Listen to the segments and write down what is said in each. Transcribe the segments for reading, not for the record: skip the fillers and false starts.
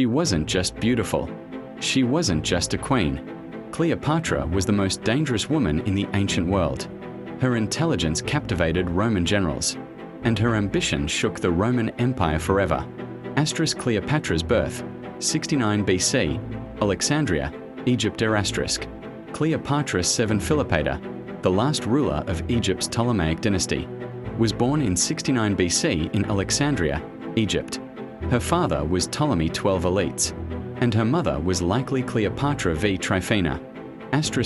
She wasn't just beautiful. She wasn't just a queen. Cleopatra was the most dangerous woman in the ancient world. Her intelligence captivated Roman generals, and her ambition shook the Roman Empire forever. Cleopatra's birth, 69 BC, Alexandria, Egypt. Cleopatra VII Philopator, the last ruler of Egypt's Ptolemaic dynasty, was born in 69 BC in Alexandria, Egypt. Her father was Ptolemy XII Elites, and her mother was likely Cleopatra V Tryphena.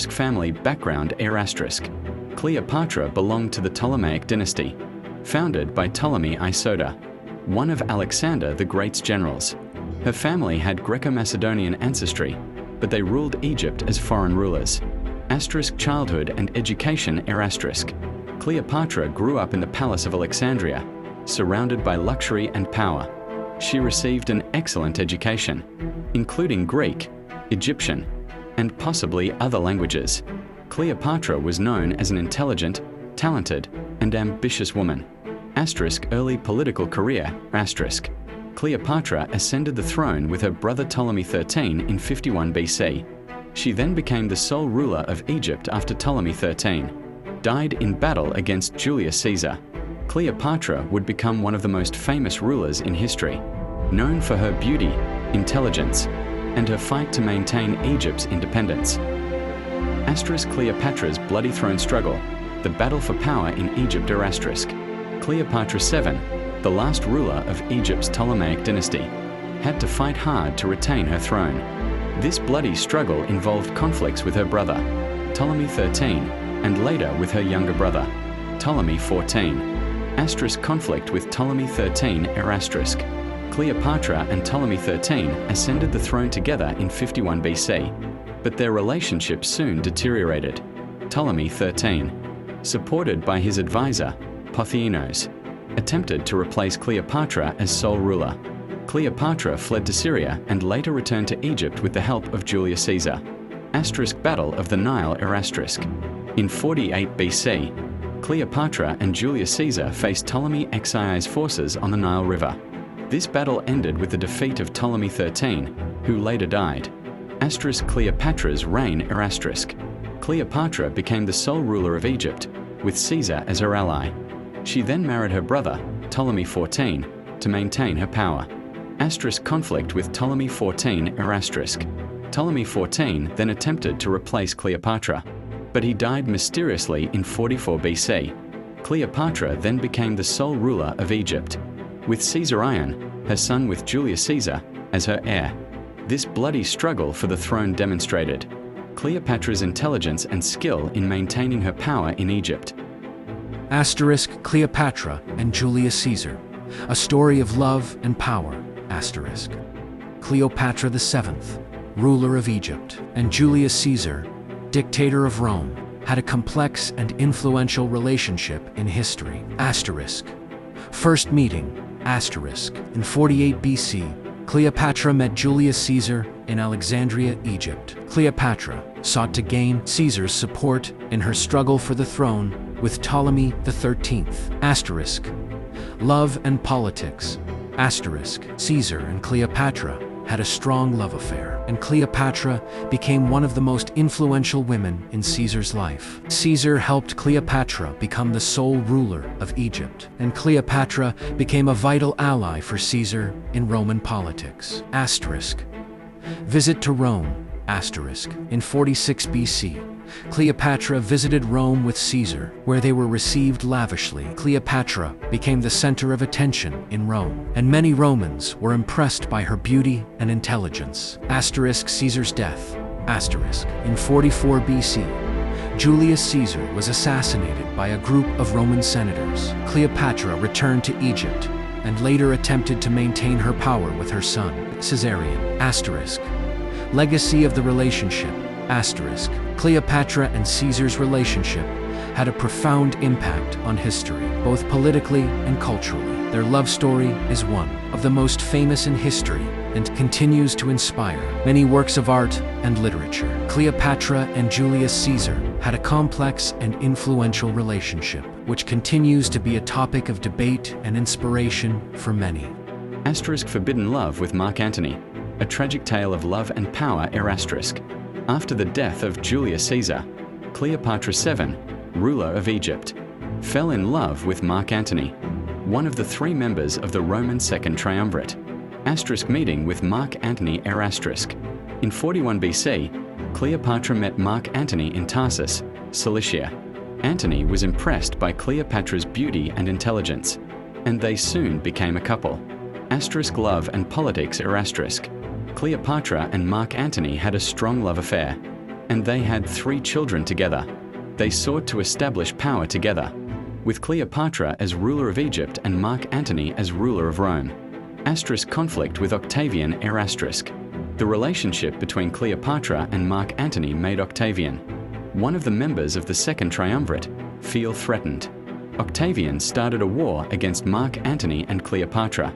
Family background. Cleopatra belonged to the Ptolemaic dynasty, founded by Ptolemy Isoda, one of Alexander the Great's generals. Her family had Greco-Macedonian ancestry, but they ruled Egypt as foreign rulers. Childhood and education. Cleopatra grew up in the palace of Alexandria, surrounded by luxury and power. She received an excellent education, including Greek, Egyptian, and possibly other languages. Cleopatra was known as an intelligent, talented, and ambitious woman. Early political career. Cleopatra ascended the throne with her brother Ptolemy XIII in 51 BC. She then became the sole ruler of Egypt after Ptolemy XIII died in battle against Julius Caesar. Cleopatra would become one of the most famous rulers in history, known for her beauty, intelligence, and her fight to maintain Egypt's independence. Cleopatra's bloody throne struggle, the battle for power in Egypt. Cleopatra VII, the last ruler of Egypt's Ptolemaic dynasty, had to fight hard to retain her throne. This bloody struggle involved conflicts with her brother, Ptolemy XIII, and later with her younger brother, Ptolemy XIV. Conflict with Ptolemy XIII. Cleopatra and Ptolemy XIII ascended the throne together in 51 BC, but their relationship soon deteriorated. Ptolemy XIII, supported by his advisor, Pothianos, attempted to replace Cleopatra as sole ruler. Cleopatra fled to Syria and later returned to Egypt with the help of Julius Caesar. Battle of the Nile. In 48 BC, Cleopatra and Julius Caesar faced Ptolemy Xi's forces on the Nile River. This battle ended with the defeat of Ptolemy XIII, who later died. Cleopatra's reign. Cleopatra became the sole ruler of Egypt, with Caesar as her ally. She then married her brother, Ptolemy XIV, to maintain her power. Conflict with Ptolemy XIV. Ptolemy XIV then attempted to replace Cleopatra, but he died mysteriously in 44 BC. Cleopatra then became the sole ruler of Egypt, with Caesarion, her son with Julius Caesar, as her heir. This bloody struggle for the throne demonstrated Cleopatra's intelligence and skill in maintaining her power in Egypt. Cleopatra and Julius Caesar, a story of love and power. Cleopatra VII, ruler of Egypt, and Julius Caesar, dictator of Rome, had a complex and influential relationship in history. First meeting. In 48 BC, Cleopatra met Julius Caesar in Alexandria, Egypt. Cleopatra sought to gain Caesar's support in her struggle for the throne with Ptolemy XIII. Love and politics. Caesar and Cleopatra had a strong love affair, and Cleopatra became one of the most influential women in Caesar's life. Caesar helped Cleopatra become the sole ruler of Egypt, and Cleopatra became a vital ally for Caesar in Roman politics. Visit to Rome. In 46 BC, Cleopatra visited Rome with Caesar, where they were received lavishly. Cleopatra became the center of attention in Rome, and many Romans were impressed by her beauty and intelligence. Caesar's death. In 44 BC, Julius Caesar was assassinated by a group of Roman senators. Cleopatra returned to Egypt and later attempted to maintain her power with her son, Caesarion. Legacy of the relationship. Cleopatra and Caesar's relationship had a profound impact on history, both politically and culturally. Their love story is one of the most famous in history and continues to inspire many works of art and literature. Cleopatra and Julius Caesar had a complex and influential relationship, which continues to be a topic of debate and inspiration for many. Forbidden love with Mark Antony. a tragic tale of love and power. After the death of Julius Caesar, Cleopatra VII, ruler of Egypt, fell in love with Mark Antony, one of the three members of the Roman Second Triumvirate. Meeting with Mark Antony. In 41 BC, Cleopatra met Mark Antony in Tarsus, Cilicia. Antony was impressed by Cleopatra's beauty and intelligence, and they soon became a couple. Love and politics. Cleopatra and Mark Antony had a strong love affair, and they had 3 children together. They sought to establish power together, with Cleopatra as ruler of Egypt and Mark Antony as ruler of Rome. Conflict with Octavian. The relationship between Cleopatra and Mark Antony made Octavian, one of the members of the Second Triumvirate, feel threatened. Octavian started a war against Mark Antony and Cleopatra,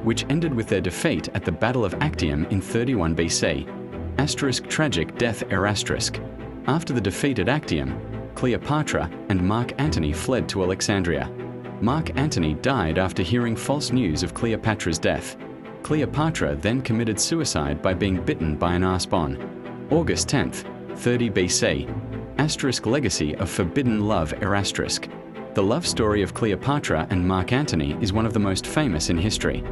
which ended with their defeat at the Battle of Actium in 31 BC. Tragic death. After the defeat at Actium, Cleopatra and Mark Antony fled to Alexandria. Mark Antony died after hearing false news of Cleopatra's death. Cleopatra then committed suicide by being bitten by an asp on August 10, 30 BC. Legacy of forbidden love. The love story of Cleopatra and Mark Antony is one of the most famous in history.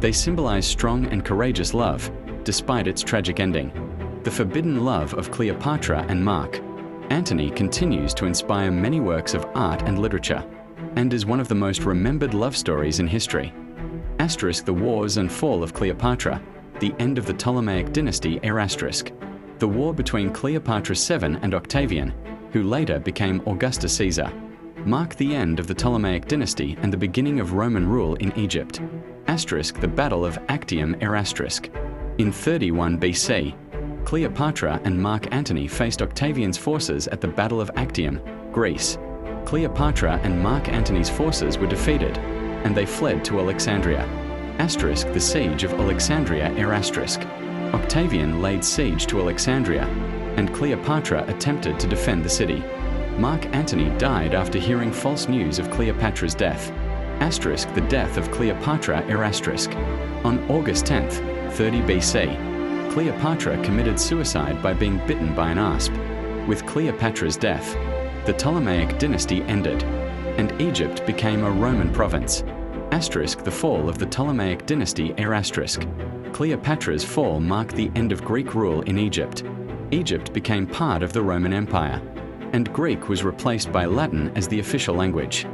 They symbolize strong and courageous love, despite its tragic ending. The forbidden love of Cleopatra and Mark Antony continues to inspire many works of art and literature, and is one of the most remembered love stories in history. The wars and fall of Cleopatra, the end of the Ptolemaic dynasty. The war between Cleopatra VII and Octavian, who later became Augustus Caesar, marked the end of the Ptolemaic dynasty and the beginning of Roman rule in Egypt. The Battle of Actium. In 31 BC, Cleopatra and Mark Antony faced Octavian's forces at the Battle of Actium, Greece. Cleopatra and Mark Antony's forces were defeated, and they fled to Alexandria. The Siege of Alexandria. Octavian laid siege to Alexandria, and Cleopatra attempted to defend the city. Mark Antony died after hearing false news of Cleopatra's death. The death of Cleopatra. On August 10, 30 BC, Cleopatra committed suicide by being bitten by an asp. With Cleopatra's death, the Ptolemaic dynasty ended, and Egypt became a Roman province. The fall of the Ptolemaic dynasty. Cleopatra's fall marked the end of Greek rule in Egypt. Egypt became part of the Roman Empire, and Greek was replaced by Latin as the official language.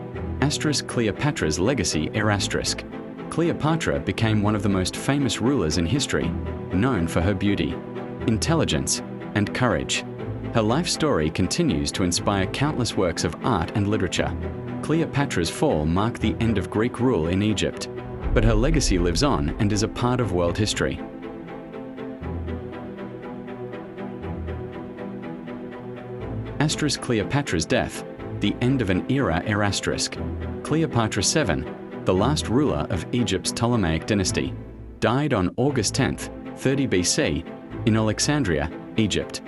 Cleopatra's legacy. Cleopatra became one of the most famous rulers in history, known for her beauty, intelligence, and courage. Her life story continues to inspire countless works of art and literature. Cleopatra's fall marked the end of Greek rule in Egypt, but her legacy lives on and is a part of world history. Cleopatra's death, the end of an era. Cleopatra VII, the last ruler of Egypt's Ptolemaic dynasty, died on August 10, 30 BC, in Alexandria, Egypt.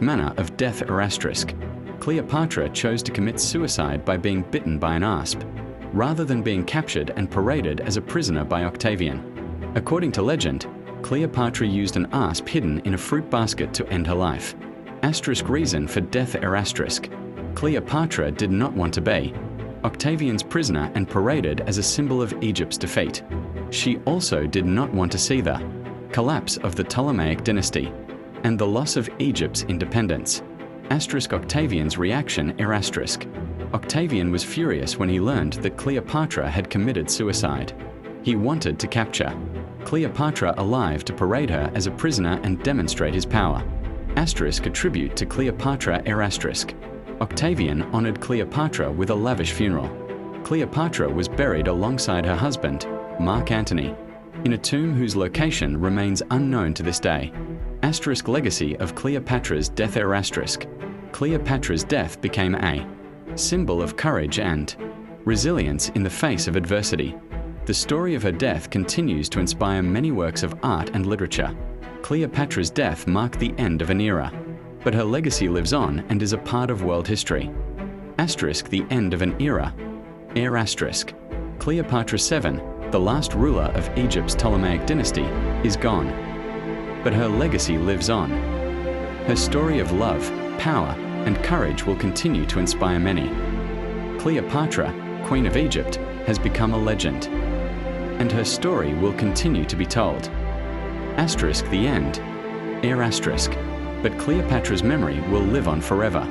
Manner of death. Cleopatra chose to commit suicide by being bitten by an asp, rather than being captured and paraded as a prisoner by Octavian. According to legend, Cleopatra used an asp hidden in a fruit basket to end her life. Reason for death. Cleopatra did not want to be Octavian's prisoner and paraded as a symbol of Egypt's defeat. She also did not want to see the collapse of the Ptolemaic dynasty and the loss of Egypt's independence. Octavian's reaction. Octavian was furious when he learned that Cleopatra had committed suicide. He wanted to capture Cleopatra alive to parade her as a prisoner and demonstrate his power. A tribute to Cleopatra. Octavian honored Cleopatra with a lavish funeral. Cleopatra was buried alongside her husband, Mark Antony, in a tomb whose location remains unknown to this day. Legacy of Cleopatra's death. Cleopatra's death became a symbol of courage and resilience in the face of adversity. The story of her death continues to inspire many works of art and literature. Cleopatra's death marked the end of an era, but her legacy lives on and is a part of world history. The end of an era. Cleopatra VII, the last ruler of Egypt's Ptolemaic dynasty, is gone, but her legacy lives on. Her story of love, power, and courage will continue to inspire many. Cleopatra, Queen of Egypt, has become a legend, and her story will continue to be told. Asterisk the end. But Cleopatra's memory will live on forever.